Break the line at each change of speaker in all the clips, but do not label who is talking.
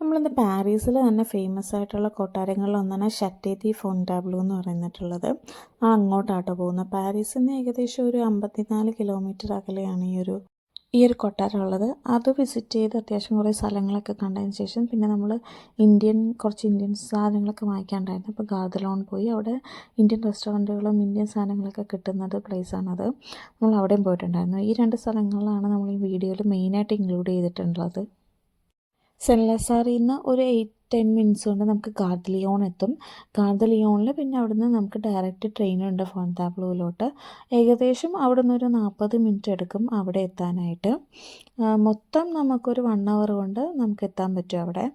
നമ്മളിന്ന് പാരീസിൽ തന്നെ ഫേമസ് ആയിട്ടുള്ള കൊട്ടാരങ്ങളിലൊന്നാണ് ഷാറ്റേ ദി ഫോണ്ടബ്ലോ എന്ന് പറയുന്നിട്ടുള്ളത്. അങ്ങോട്ടാട്ടോ പോകുന്നത്. പാരീസിൽ നിന്ന് ഏകദേശം ഒരു 54 കിലോമീറ്റർ അകലെയാണ് ഈ ഒരു കൊട്ടാരം ഉള്ളത്. അത് വിസിറ്റ് ചെയ്ത് അത്യാവശ്യം കുറേ സ്ഥലങ്ങളൊക്കെ കണ്ടതിന് ശേഷം പിന്നെ നമ്മൾ കുറച്ച് ഇന്ത്യൻ സാധനങ്ങളൊക്കെ വാങ്ങിക്കാണ്ടായിരുന്നു. അപ്പോൾ ഗാർദലോൺ പോയി. അവിടെ ഇന്ത്യൻ റെസ്റ്റോറൻറ്റുകളും ഇന്ത്യൻ സാധനങ്ങളൊക്കെ കിട്ടുന്നത് പ്ലേസാണത്. നമ്മൾ അവിടെയും പോയിട്ടുണ്ടായിരുന്നു. ഈ 2 സ്ഥലങ്ങളിലാണ് നമ്മൾ ഈ വീഡിയോയിൽ മെയിനായിട്ട് ഇൻക്ലൂഡ് ചെയ്തിട്ടുള്ളത്. സെൻറ്റ് ലസാറിൽ നിന്ന് ഒരു 8-10 മിനിറ്റ്സ് കൊണ്ട് നമുക്ക് ഗാർദലിയോൺ എത്തും. ഗാർദലിയോണിൽ പിന്നെ അവിടുന്ന് നമുക്ക് ഡയറക്റ്റ് ട്രെയിനുണ്ട് ഫോണ്ടബ്ലോയിലോട്ട്. ഏകദേശം അവിടുന്ന് ഒരു 40 മിനിറ്റ് എടുക്കും അവിടെ എത്താനായിട്ട്. മൊത്തം നമുക്കൊരു 1 അവർ കൊണ്ട് നമുക്ക് എത്താൻ പറ്റും അവിടെ.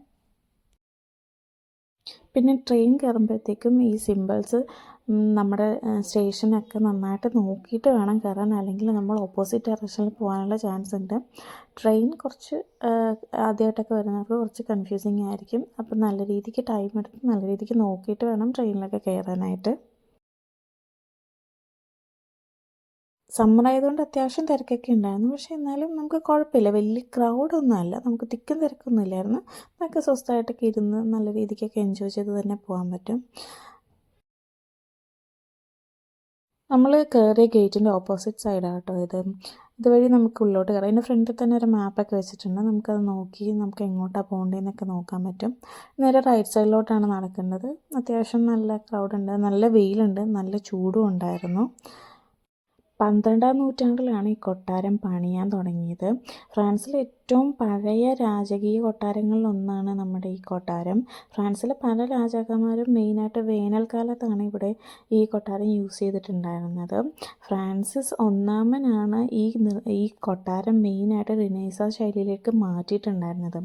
പിന്നെ ട്രെയിൻ കയറുമ്പോഴത്തേക്കും ഈ സിമ്പിൾസ് നമ്മുടെ സ്റ്റേഷനൊക്കെ നന്നായിട്ട് നോക്കിയിട്ട് വേണം കയറാൻ, അല്ലെങ്കിൽ നമ്മൾ ഓപ്പോസിറ്റ് ഡയറക്ഷനിൽ പോകാനുള്ള ചാൻസ് ഉണ്ട്. ട്രെയിൻ കുറച്ച് ആദ്യമായിട്ടൊക്കെ വരുന്നവർക്ക് കുറച്ച് കൺഫ്യൂസിങ് ആയിരിക്കും. അപ്പം നല്ല രീതിക്ക് ടൈം എടുത്ത് നല്ല രീതിക്ക് നോക്കിയിട്ട് വേണം ട്രെയിനിലൊക്കെ കയറാനായിട്ട്. സമ്മർ ആയതുകൊണ്ട് അത്യാവശ്യം തിരക്കൊക്കെ ഉണ്ടായിരുന്നു. പക്ഷേ എന്നാലും നമുക്ക് കുഴപ്പമില്ല, വലിയ ക്രൗഡൊന്നും അല്ല, നമുക്ക് തിക്കും തിരക്കൊന്നും ഇല്ലായിരുന്നു. നമുക്ക് സ്വസ്ഥമായിട്ടൊക്കെ ഇരുന്ന് നല്ല രീതിക്കൊക്കെ എൻജോയ് ചെയ്ത് തന്നെ പോകാൻ പറ്റും. നമ്മൾ കയറിയ ഗേറ്റിൻ്റെ ഓപ്പോസിറ്റ് സൈഡാണ് കേട്ടോ ഇതുവഴി നമുക്ക് ഉള്ളിലോട്ട് കയറാം. അതിൻ്റെ ഫ്രണ്ടിൽ തന്നെ ഒരു മാപ്പൊക്കെ വെച്ചിട്ടുണ്ട്. നമുക്കത് നോക്കി നമുക്ക് എങ്ങോട്ടാണ് പോകേണ്ടതെന്നൊക്കെ നോക്കാൻ പറ്റും. നേരെ റൈറ്റ് സൈഡിലോട്ടാണ് നടക്കേണ്ടത്. അത്യാവശ്യം നല്ല ക്രൗഡുണ്ട്, നല്ല വെയിലുണ്ട്, നല്ല ചൂടും ഉണ്ടായിരുന്നു. 12-ാം നൂറ്റാണ്ടിലാണ് ഈ കൊട്ടാരം പണിയാൻ തുടങ്ങിയത്. ഫ്രാൻസിലെ ഏറ്റവും പഴയ രാജകീയ കൊട്ടാരങ്ങളിലൊന്നാണ് നമ്മുടെ ഈ കൊട്ടാരം. ഫ്രാൻസിലെ പല രാജാക്കന്മാരും മെയിനായിട്ട് വേനൽക്കാലത്താണ് ഇവിടെ ഈ കൊട്ടാരം യൂസ് ചെയ്തിട്ടുണ്ടായിരുന്നത്. ഫ്രാൻസിസ് ഒന്നാമനാണ് ഈ കൊട്ടാരം മെയിനായിട്ട് റിനൈസാൻസ് ശൈലിയിലേക്ക് മാറ്റിയിട്ടുണ്ടായിരുന്നത്.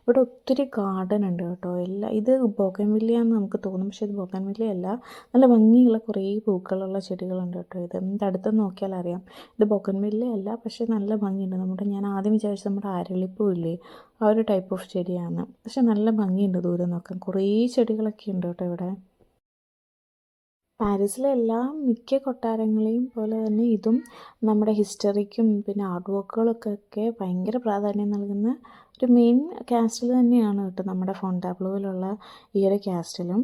ഇവിടെ ഒത്തിരി ഗാർഡൻ ഉണ്ട് കേട്ടോ. ഇത് ബോഗൺവില്ലയാണെന്ന് നമുക്ക് തോന്നും, പക്ഷേ ഇത് ബോഗൺവില്ലയല്ല. നല്ല ഭംഗിയുള്ള കുറേ പൂക്കളുള്ള ചെടികളുണ്ട് കേട്ടോ. ഇത് അടുത്ത് നോക്കിയാൽ അറിയാം. ഇത് ബോഗൺവില്ലയല്ല, പക്ഷേ നല്ല ഭംഗിയുണ്ട്. ഞാൻ ആദ്യം വിചാരിച്ചത് നമ്മുടെ അരളിപ്പൂ ഇല്ലേ, ആ ഒരു ടൈപ്പ് ഓഫ് ചെടിയാണ്. പക്ഷെ നല്ല ഭംഗിയുണ്ട് ദൂരെ നോക്കാൻ. കുറേ ചെടികളൊക്കെ ഉണ്ട് കേട്ടോ ഇവിടെ. പാരീസിലെ മിക്ക കൊട്ടാരങ്ങളെയും പോലെ തന്നെ ഇതും നമ്മുടെ ഹിസ്റ്ററിക്കും പിന്നെ ആർട്ട് വർക്കുകൾക്കൊക്കെ ഭയങ്കര പ്രാധാന്യം നൽകുന്ന ഒരു മെയിൻ കാസ്റ്റിൽ തന്നെയാണ് കേട്ടോ നമ്മുടെ ഫോണ്ടബ്ലോയിലുള്ള ഈ ഒരു കാസ്റ്റിലും.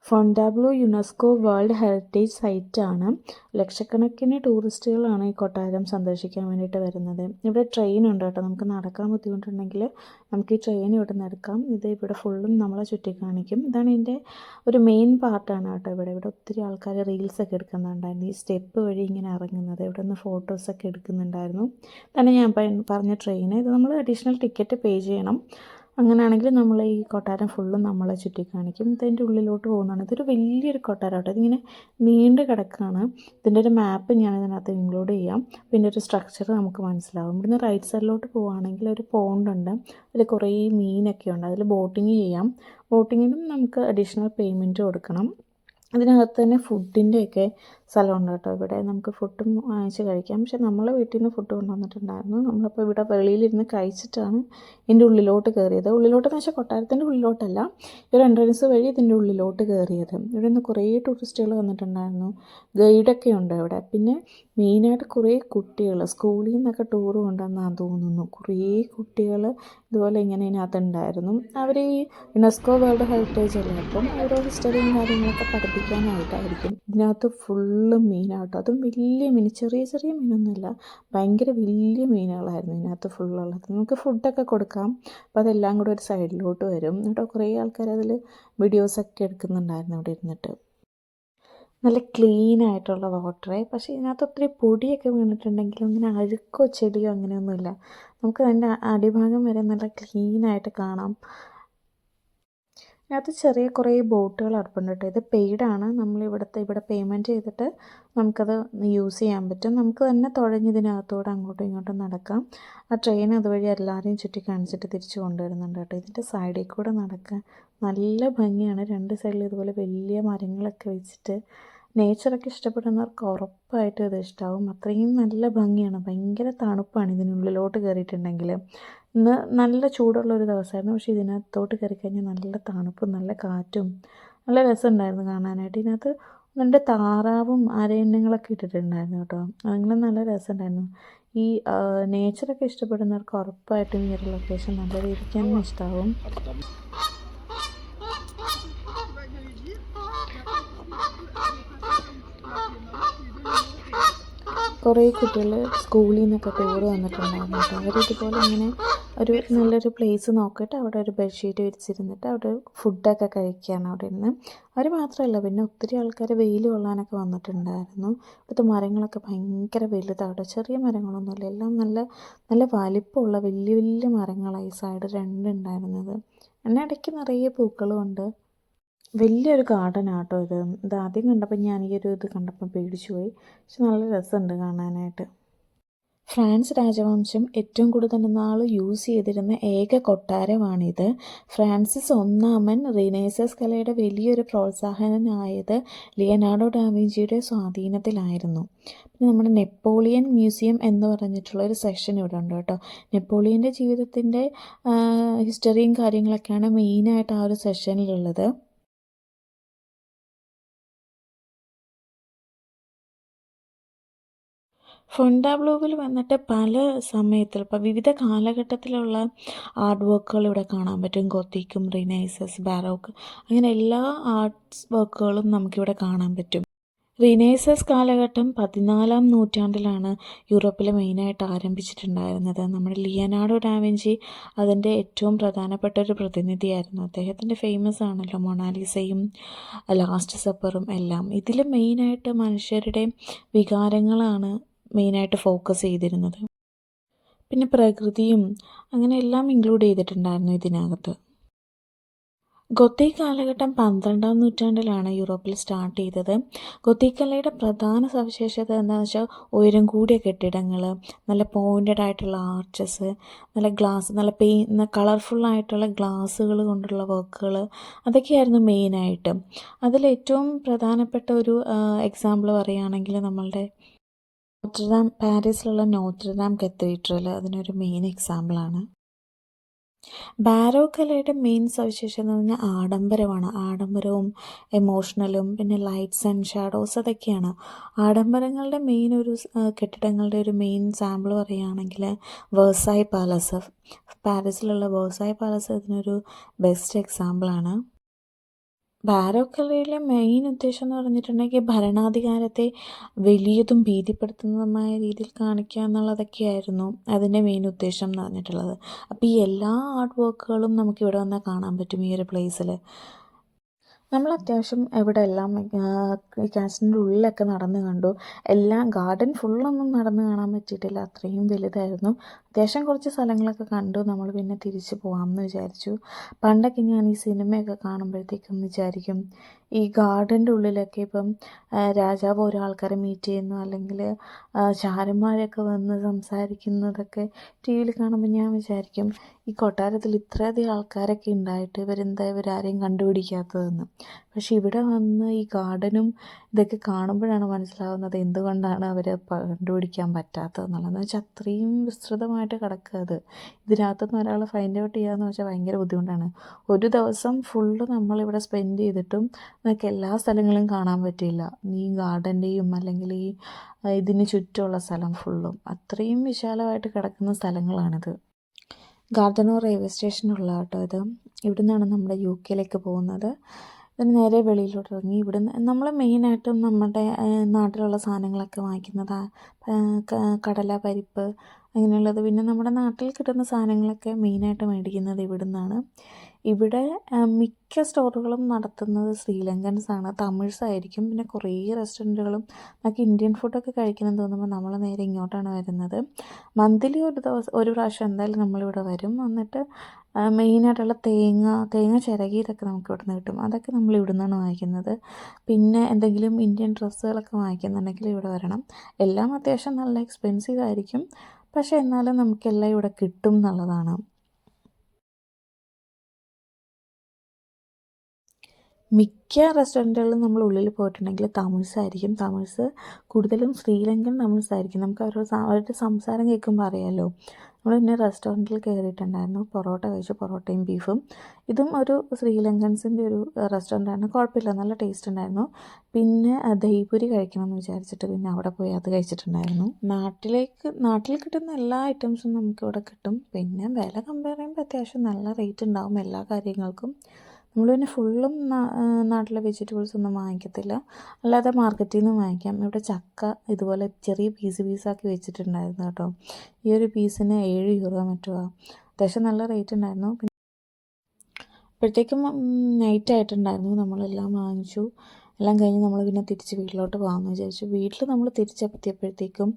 ഫോണ്ടബ്ലോ യുനെസ്കോ വേൾഡ് ഹെറിറ്റേജ് സൈറ്റാണ്. ലക്ഷക്കണക്കിന് ടൂറിസ്റ്റുകളാണ് ഈ കൊട്ടാരം സന്ദർശിക്കാൻ വേണ്ടിയിട്ട് വരുന്നത്. ഇവിടെ ട്രെയിൻ ഉണ്ട് കേട്ടോ. നമുക്ക് നടക്കാൻ ബുദ്ധിമുട്ടുണ്ടെങ്കിൽ നമുക്ക് ഈ ട്രെയിൻ ഇവിടെ നിന്ന് എടുക്കാം. ഇവിടെ ഫുള്ളും നമ്മളെ ചുറ്റിക്കാണിക്കും. ഇതാണ് ഇതിൻ്റെ ഒരു മെയിൻ പാർട്ടാണ് കേട്ടോ. ഇവിടെ ഒത്തിരി ആൾക്കാർ റീൽസൊക്കെ എടുക്കുന്നുണ്ടായിരുന്നു. ഈ സ്റ്റെപ്പ് വഴി ഇങ്ങനെ ഇറങ്ങുന്നത്, ഇവിടെ നിന്ന് ഫോട്ടോസൊക്കെ എടുക്കുന്നുണ്ടായിരുന്നു. തന്നെ ഞാൻ പറഞ്ഞ ട്രെയിൻ ഇത് നമ്മൾ അഡീഷണൽ ടിക്കറ്റ് പേ ചെയ്യണം. അങ്ങനെയാണെങ്കിൽ നമ്മൾ ഈ കൊട്ടാരം ഫുള്ളും നമ്മളെ ചുറ്റിക്കാണിക്കും. ഇതിൻ്റെ ഉള്ളിലോട്ട് പോകുന്നതാണ്. ഇതൊരു വലിയൊരു കൊട്ടാരം കേട്ടോ. ഇതിങ്ങനെ നീണ്ട് കിടക്കുകയാണ്. ഇതിൻ്റെ ഒരു മാപ്പ് ഞാൻ ഇതിനകത്ത് ഇൻക്ലൂഡ് ചെയ്യാം. പിന്നെ ഒരു സ്ട്രക്ചർ നമുക്ക് മനസ്സിലാവും. ഇവിടുന്ന് റൈറ്റ് സൈഡിലോട്ട് പോവുകയാണെങ്കിൽ ഒരു പോണ്ടുണ്ട്. അതിൽ കുറേ മീനൊക്കെ ഉണ്ട്. അതിൽ ബോട്ടിങ് ചെയ്യാം. ബോട്ടിങ്ങിനും നമുക്ക് അഡീഷണൽ പേയ്മെൻറ്റ് കൊടുക്കണം. അതിനകത്ത് തന്നെ ഫുഡിൻ്റെയൊക്കെ സ്ഥലമുണ്ട് കേട്ടോ. ഇവിടെ നമുക്ക് ഫുഡും വാങ്ങിച്ച് കഴിക്കാം. പക്ഷെ നമ്മളെ വീട്ടിൽ നിന്ന് ഫുഡ് കൊണ്ടുവന്നിട്ടുണ്ടായിരുന്നു. നമ്മളപ്പോൾ ഇവിടെ വെളിയിലിരുന്ന് കഴിച്ചിട്ടാണ് ഇതിൻ്റെ ഉള്ളിലോട്ട് കയറിയത്. ഉള്ളിലോട്ടെന്ന് വെച്ചാൽ കൊട്ടാരത്തിൻ്റെ ഉള്ളിലോട്ടല്ല, ഒരു എൻട്രൻസ് വഴി ഇതിൻ്റെ ഉള്ളിലോട്ട് കയറിയത്. ഇവിടെ നിന്ന് കുറേ ടൂറിസ്റ്റുകൾ വന്നിട്ടുണ്ടായിരുന്നു. ഗൈഡൊക്കെ ഉണ്ട് ഇവിടെ. പിന്നെ മെയിനായിട്ട് കുറേ കുട്ടികൾ സ്കൂളിൽ നിന്നൊക്കെ ടൂർ കൊണ്ടുവന്നാന്ന് തോന്നുന്നു. കുറേ കുട്ടികൾ ഇതുപോലെ ഇങ്ങനെ ഇതിനകത്തുണ്ടായിരുന്നു. അവർ ഈ യുനെസ്കോ വേൾഡ് ഹെറിറ്റേജ് അല്ലേ, അപ്പം ഓരോ ഹിസ്റ്ററിയും കാര്യങ്ങളൊക്കെ പഠിപ്പിക്കാനായിട്ടായിരിക്കും. ഇതിനകത്ത് ഫുള്ള് മീനാട്ടോ. അതും വലിയ മീൻ, ചെറിയ ചെറിയ മീനൊന്നുമില്ല, ഭയങ്കര വലിയ മീനുകളായിരുന്നു ഇതിനകത്ത് ഫുള്ളുള്ളത്. നമുക്ക് ഫുഡൊക്കെ കൊടുക്കാം. അപ്പോൾ അതെല്ലാം കൂടെ ഒരു സൈഡിലോട്ട് വരും കേട്ടോ. കുറേ ആൾക്കാർ അതിൽ വീഡിയോസൊക്കെ എടുക്കുന്നുണ്ടായിരുന്നു അവിടെ ഇരുന്നിട്ട്. നല്ല ക്ലീൻ ആയിട്ടുള്ള വാട്ടറേ, പക്ഷേ ഇതിനകത്ത് ഒത്തിരി പൊടിയൊക്കെ വീണിട്ടുണ്ടെങ്കിലും ഇങ്ങനെ അഴുക്കോ ചെടിയോ അങ്ങനെയൊന്നുമില്ല. നമുക്ക് അതിൻ്റെ അടിഭാഗം വരെ നല്ല ക്ലീനായിട്ട് കാണാം. ഇതിനകത്ത് ചെറിയ കുറേ ബോട്ടുകൾ കിടപ്പുണ്ട് കേട്ടോ. ഇത് പെയ്ഡാണ്. ഇവിടെ പേയ്മെൻറ്റ് ചെയ്തിട്ട് നമുക്കത് യൂസ് ചെയ്യാൻ പറ്റും. നമുക്ക് തന്നെ തുഴഞ്ഞതിനകത്തോടെ അങ്ങോട്ടും ഇങ്ങോട്ടും നടക്കാം. ആ ട്രെയിൻ അതുവഴി എല്ലാവരെയും ചുറ്റി കാണിച്ചിട്ട് തിരിച്ചു കൊണ്ടുവരുന്നുണ്ട് കേട്ടോ. ഇതിൻ്റെ സൈഡിൽ കൂടെ നടക്കാൻ നല്ല ഭംഗിയാണ്. 2 സൈഡിൽ ഇതുപോലെ വലിയ മരങ്ങളൊക്കെ വെച്ചിട്ട് നേച്ചറൊക്കെ ഇഷ്ടപ്പെടുന്നവർക്ക് ഉറപ്പായിട്ടും ഇത് ഇഷ്ടമാവും. അത്രയും നല്ല ഭംഗിയാണ്. ഭയങ്കര തണുപ്പാണ് ഇതിനുള്ളിലോട്ട് കയറിയിട്ടുണ്ടെങ്കിൽ. ഇന്ന് നല്ല ചൂടുള്ളൊരു ദിവസമായിരുന്നു. പക്ഷേ ഇതിനകത്തോട്ട് കയറിക്കഴിഞ്ഞാൽ നല്ല തണുപ്പും നല്ല കാറ്റും നല്ല രസമുണ്ടായിരുന്നു കാണാനായിട്ട്. ഇതിനകത്ത് 2 താറാവും അരയന്നങ്ങളൊക്കെ ഇട്ടിട്ടുണ്ടായിരുന്നു കേട്ടോ. അങ്ങനെ നല്ല രസമുണ്ടായിരുന്നു. ഈ നേച്ചറൊക്കെ ഇഷ്ടപ്പെടുന്നവർക്ക് ഉറപ്പായിട്ടും ഈ ഒരു ലൊക്കേഷൻ നല്ല രീതിക്ക് തന്നെ ഇഷ്ടമാവും. കുറേ കുട്ടികൾ സ്കൂളിൽ നിന്നൊക്കെ ടൂർ വന്നിട്ടുണ്ടായിരുന്നു കേട്ടോ. അവരിതുപോലെ ഇങ്ങനെ ഒരു നല്ലൊരു പ്ലേസ് നോക്കിയിട്ട് അവിടെ ഒരു ബെഡ്ഷീറ്റ് വിരിച്ചിരുന്നിട്ട് അവിടെ ഫുഡൊക്കെ കഴിക്കുകയാണ് അവിടെ നിന്ന്. അവർ മാത്രമല്ല, പിന്നെ ഒത്തിരി ആൾക്കാർ വെയിൽ കൊള്ളാനൊക്കെ വന്നിട്ടുണ്ടായിരുന്നു. ഇവിടുത്തെ മരങ്ങളൊക്കെ ഭയങ്കര വലുതാണ്, ചെറിയ മരങ്ങളൊന്നുമില്ല, എല്ലാം നല്ല നല്ല വലിപ്പമുള്ള വലിയ വലിയ മരങ്ങളായി സൈഡ് 2 ഉണ്ടായിരുന്നത്. ഇടയ്ക്ക് നിറയെ പൂക്കളും ഉണ്ട്. വലിയൊരു ഗാർഡനാട്ടോ ഇത്. ഇതാദ്യം കണ്ടപ്പോൾ ഞാൻ ഈ ഒരു ഇത് കണ്ടപ്പോൾ പേടിച്ചു പോയി. പക്ഷെ നല്ല രസമുണ്ട് കാണാനായിട്ട്. ഫ്രാൻസ് രാജവംശം ഏറ്റവും കൂടുതൽ നാൾ യൂസ് ചെയ്തിരുന്ന ഏക കൊട്ടാരമാണിത്. ഫ്രാൻസിസ് 1 റിനൈസൻസ് കലയുടെ വലിയൊരു പ്രോത്സാഹനനായത് ലിയനാർഡോ ഡാവിഞ്ചിയുടെ സ്വാധീനത്തിലായിരുന്നു. പിന്നെ നമ്മുടെ നെപ്പോളിയൻ മ്യൂസിയം എന്ന് പറഞ്ഞിട്ടുള്ള ഒരു സെക്ഷൻ ഇവിടെ ഉണ്ട് കേട്ടോ. നെപ്പോളിയൻ്റെ ജീവിതത്തിൻ്റെ ഹിസ്റ്ററിയും കാര്യങ്ങളൊക്കെയാണ് മെയിനായിട്ട് ആ ഒരു സെഷനിലുള്ളത്. ഫൊണ്ടാബ്ലോവിൽ വന്നിട്ട് പല സമയത്തിൽ ഇപ്പോൾ വിവിധ കാലഘട്ടത്തിലുള്ള ആർട്ട് വർക്കുകൾ ഇവിടെ കാണാൻ പറ്റും. ഗോത്തിക്കും, റിനൈസൻസ്, ബാരോക്ക്, അങ്ങനെ എല്ലാ ആർട്സ് വർക്കുകളും നമുക്കിവിടെ കാണാൻ പറ്റും. റിനൈസൻസ് കാലഘട്ടം 14-ാം നൂറ്റാണ്ടിലാണ് യൂറോപ്പിൽ മെയിനായിട്ട് ആരംഭിച്ചിട്ടുണ്ടായിരുന്നത്. നമ്മുടെ ലിയനാർഡോ ഡാവിഞ്ചി അതിൻ്റെ ഏറ്റവും പ്രധാനപ്പെട്ട ഒരു പ്രതിനിധിയായിരുന്നു. അദ്ദേഹത്തിൻ്റെ ഫേമസ് ആണല്ലോ മൊണാലിസയും ലാസ്റ്റ് സപ്പറും എല്ലാം. ഇതിൽ മെയിനായിട്ട് മനുഷ്യരുടെ വികാരങ്ങളാണ് മെയിനായിട്ട് ഫോക്കസ് ചെയ്തിരുന്നത്. പിന്നെ പ്രകൃതിയും അങ്ങനെ എല്ലാം ഇൻക്ലൂഡ് ചെയ്തിട്ടുണ്ടായിരുന്നു ഇതിനകത്ത്. ഗൊത്തിക് കാലഘട്ടം 12-ാം നൂറ്റാണ്ടിലാണ് യൂറോപ്പിൽ സ്റ്റാർട്ട് ചെയ്തത്. ഗൊത്തിക് കലയുടെ പ്രധാന സവിശേഷത എന്താണെന്ന് വെച്ചാൽ ഉയരം കൂടിയ കെട്ടിടങ്ങൾ, നല്ല പോയിൻറ്റഡ് ആയിട്ടുള്ള ആർച്ചസ്, നല്ല ഗ്ലാസ്, നല്ല കളർഫുള്ളായിട്ടുള്ള ഗ്ലാസ്സുകൾ കൊണ്ടുള്ള വർക്കുകൾ, അതൊക്കെയായിരുന്നു മെയിനായിട്ട്. അതിലേറ്റവും പ്രധാനപ്പെട്ട ഒരു എക്സാമ്പിൾ പറയുകയാണെങ്കിൽ നമ്മളുടെ പാരീസിലുള്ള നോത്രഡാം കത്തീഡ്രൽ അതിനൊരു മെയിൻ എക്സാമ്പിളാണ്. ബാരോക്ക് കലയുടെ മെയിൻ സവിശേഷത എന്ന് പറഞ്ഞാൽ ആഡംബരമാണ്. ആഡംബരവും എമോഷണലും പിന്നെ ലൈറ്റ്സ് ആൻഡ് ഷാഡോസ് അതൊക്കെയാണ്. ആഡംബരങ്ങളുടെ മെയിൻ ഒരു കെട്ടിടങ്ങളുടെ ഒരു മെയിൻ സാമ്പിൾ പറയുകയാണെങ്കിൽ വേഴ്സായ് പാലസ്, പാരീസിലുള്ള വേഴ്സായ് പാലസ് ഇതിനൊരു ബെസ്റ്റ് എക്സാമ്പിളാണ്. ബാരോക്ക് കലയിലെ മെയിൻ ഉദ്ദേശം എന്ന് പറഞ്ഞിട്ടുണ്ടെങ്കിൽ ഭരണാധികാരത്തെ വലിയതും ഭീതിപ്പെടുത്തുന്നതുമായ രീതിയിൽ കാണിക്കുക എന്നുള്ളതൊക്കെയായിരുന്നു അതിൻ്റെ മെയിൻ ഉദ്ദേശം എന്ന് പറഞ്ഞിട്ടുള്ളത്. അപ്പോൾ ഈ എല്ലാ ആർട്ട് വർക്കുകളും നമുക്കിവിടെ വന്നാൽ കാണാൻ പറ്റും ഈ ഒരു പ്ലേസിൽ. നമ്മൾ അത്യാവശ്യം ഇവിടെ എല്ലാം ഈ കാസിൻ്റെ ഉള്ളിലൊക്കെ നടന്ന് കണ്ടു. എല്ലാം ഗാർഡൻ ഫുള്ളൊന്നും നടന്ന് കാണാൻ പറ്റിയിട്ടില്ല, അത്രയും വലുതായിരുന്നു. അത്യാവശ്യം കുറച്ച് സ്ഥലങ്ങളൊക്കെ കണ്ടു. നമ്മൾ പിന്നെ തിരിച്ച് പോകാമെന്ന് വിചാരിച്ചു. പണ്ടൊക്കെ ഞാൻ ഈ സിനിമയൊക്കെ കാണുമ്പോഴത്തേക്കും വിചാരിക്കും ഈ ഗാർഡൻ്റെ ഉള്ളിലൊക്കെ ഇപ്പം രാജാവ് ഓരോ ആൾക്കാരെ മീറ്റ് ചെയ്യുന്നു, അല്ലെങ്കിൽ ചാരന്മാരൊക്കെ വന്ന് സംസാരിക്കുന്നതൊക്കെ ടി വിയിൽ കാണുമ്പോൾ ഞാൻ വിചാരിക്കും ഈ കൊട്ടാരത്തിൽ ഇത്രയധികം ആൾക്കാരൊക്കെ ഉണ്ടായിട്ട് ഇവരാരെയും കണ്ടുപിടിക്കാത്തതെന്ന്. പക്ഷെ ഇവിടെ വന്ന് ഈ ഗാർഡനും ഇതൊക്കെ കാണുമ്പോഴാണ് മനസ്സിലാവുന്നത് എന്തുകൊണ്ടാണ് അവരെ കണ്ടുപിടിക്കാൻ പറ്റാത്തതെന്നുള്ളത്. വെച്ചാൽ അത്രയും വിസ്തൃതമായിട്ട് കിടക്കുക അത്. ഇതിനകത്തുനിന്ന് ഒരാൾ ഫൈൻഡ് ഔട്ട് ചെയ്യാന്ന് വെച്ചാൽ ഭയങ്കര ബുദ്ധിമുട്ടാണ്. ഒരു ദിവസം ഫുള്ള് നമ്മളിവിടെ സ്പെൻഡ് ചെയ്തിട്ടും നമുക്ക് എല്ലാ സ്ഥലങ്ങളും കാണാൻ പറ്റില്ല. ഈ ഗാർഡൻ്റെയും അല്ലെങ്കിൽ ഈ ഇതിന് ചുറ്റുമുള്ള സ്ഥലം ഫുള്ളും അത്രയും വിശാലമായിട്ട് കിടക്കുന്ന സ്ഥലങ്ങളാണിത്. ഗാർഡനോ റെയിൽവേ സ്റ്റേഷനുള്ള കേട്ടോ ഇത്. ഇവിടെ നിന്നാണ് നമ്മുടെ UK പോകുന്നത്. ഇതിന് നേരെ വെളിയിലോട്ട് ഇറങ്ങി ഇവിടുന്ന് നമ്മൾ മെയിനായിട്ടും നമ്മുടെ നാട്ടിലുള്ള സാധനങ്ങളൊക്കെ വാങ്ങിക്കുന്നത് കടല, പരിപ്പ് അങ്ങനെയുള്ളത്. പിന്നെ നമ്മുടെ നാട്ടിൽ കിട്ടുന്ന സാധനങ്ങളൊക്കെ മെയിനായിട്ട് മേടിക്കുന്നത് ഇവിടെ നിന്നാണ്. ഇവിടെ മിക്ക സ്റ്റോറുകളും നടത്തുന്നത് ശ്രീലങ്കൻസാണ്, തമിഴ്സായിരിക്കും. പിന്നെ കുറേ റെസ്റ്റോറൻറ്റുകളും നമുക്ക് ഇന്ത്യൻ ഫുഡൊക്കെ കഴിക്കണം തോന്നുമ്പോൾ നമ്മൾ നേരെ ഇങ്ങോട്ടാണ് വരുന്നത്. മന്ത്ലി ഒരു പ്രാവശ്യം എന്തായാലും നമ്മളിവിടെ വരും. എന്നിട്ട് മെയിനായിട്ടുള്ള തേങ്ങ ചിരകിയതൊക്കെ നമുക്ക് ഇവിടെ നിന്ന് കിട്ടും. അതൊക്കെ നമ്മൾ ഇവിടെ നിന്നാണ് വാങ്ങിക്കുന്നത്. പിന്നെ എന്തെങ്കിലും ഇന്ത്യൻ ഡ്രസ്സുകളൊക്കെ വാങ്ങിക്കുന്നുണ്ടെങ്കിൽ ഇവിടെ വരണം. എല്ലാം അത്യാവശ്യം നല്ല എക്സ്പെൻസീവ് ആയിരിക്കും, പക്ഷേ എന്നാലും നമുക്കെല്ലാം ഇവിടെ കിട്ടും എന്നുള്ളതാണ്. മിക്ക റെസ്റ്റോറൻറ്റുകളിലും നമ്മൾ ഉള്ളിൽ പോയിട്ടുണ്ടെങ്കിൽ തമിഴ്സായിരിക്കും. തമിഴ്സ് കൂടുതലും ശ്രീലങ്കൻ തമിഴ്സായിരിക്കും. നമുക്ക് അവരുടെ സംസാരം കേൾക്കുമ്പോൾ അറിയാമല്ലോ. നമ്മൾ പിന്നെ റെസ്റ്റോറൻറ്റിൽ കയറിയിട്ടുണ്ടായിരുന്നു. പൊറോട്ട കഴിച്ചു, പൊറോട്ടയും ബീഫും. ഇതും ഒരു ശ്രീലങ്കൻസിൻ്റെ ഒരു റെസ്റ്റോറൻ്റാണ്, കുഴപ്പമില്ല, നല്ല ടേസ്റ്റ് ഉണ്ടായിരുന്നു. പിന്നെ ദഹിപുരി കഴിക്കണമെന്ന് വിചാരിച്ചിട്ട് പിന്നെ അവിടെ പോയി അത് കഴിച്ചിട്ടുണ്ടായിരുന്നു. നാട്ടിൽ കിട്ടുന്ന എല്ലാ ഐറ്റംസും നമുക്കിവിടെ കിട്ടും. പിന്നെ വില കമ്പയർ ചെയ്യുമ്പോൾ അത്യാവശ്യം നല്ല റേറ്റ് ഉണ്ടാവും എല്ലാ കാര്യങ്ങൾക്കും. നമ്മൾ പിന്നെ ഫുള്ളും നാട്ടിലെ വെജിറ്റബിൾസ് ഒന്നും വാങ്ങിക്കത്തില്ല, അല്ലാതെ മാർക്കറ്റിൽ നിന്ന് വാങ്ങിക്കാം. ഇവിടെ ചക്ക ഇതുപോലെ ചെറിയ പീസാക്കി വെച്ചിട്ടുണ്ടായിരുന്നു കേട്ടോ. ഈ ഒരു പീസിന് 7 യൂറോ മറ്റോ. അത്യാവശ്യം നല്ല റേറ്റ് ഉണ്ടായിരുന്നു. അപ്പോഴത്തേക്കും നൈറ്റ് ആയിട്ടുണ്ടായിരുന്നു. നമ്മളെല്ലാം വാങ്ങിച്ചു. എല്ലാം കഴിഞ്ഞ് നമ്മൾ പിന്നെ തിരിച്ച് വീട്ടിലോട്ട് പോകാമെന്ന് വിചാരിച്ചു. വീട്ടിൽ നമ്മൾ തിരിച്ചെത്തിയപ്പോഴത്തേക്കും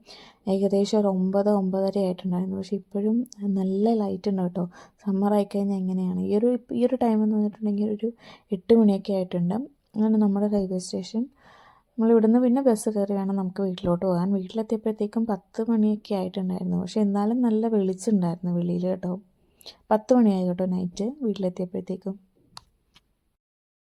ഏകദേശം ഒരു 9-9:30 ആയിട്ടുണ്ടായിരുന്നു. പക്ഷേ ഇപ്പോഴും നല്ല ലൈറ്റ് ഉണ്ട് കേട്ടോ. സമ്മർ ആയിക്കഴിഞ്ഞാൽ എങ്ങനെയാണ് ഈ ഒരു ടൈം എന്ന് പറഞ്ഞിട്ടുണ്ടെങ്കിൽ ഒരു 8 മണിയൊക്കെ ആയിട്ടുണ്ട്. അങ്ങനെ നമ്മുടെ റെയിൽവേ സ്റ്റേഷൻ. നമ്മളിവിടുന്ന് പിന്നെ ബസ് കയറി വേണം നമുക്ക് വീട്ടിലോട്ട് പോകാൻ. വീട്ടിലെത്തിയപ്പോഴത്തേക്കും 10 മണിയൊക്കെ ആയിട്ടുണ്ടായിരുന്നു. പക്ഷേ എന്നാലും നല്ല വെളിച്ചമുണ്ടായിരുന്നു വെളിയിൽ കേട്ടോ. 10 മണിയായി കേട്ടോ നൈറ്റ് വീട്ടിലെത്തിയപ്പോഴത്തേക്കും.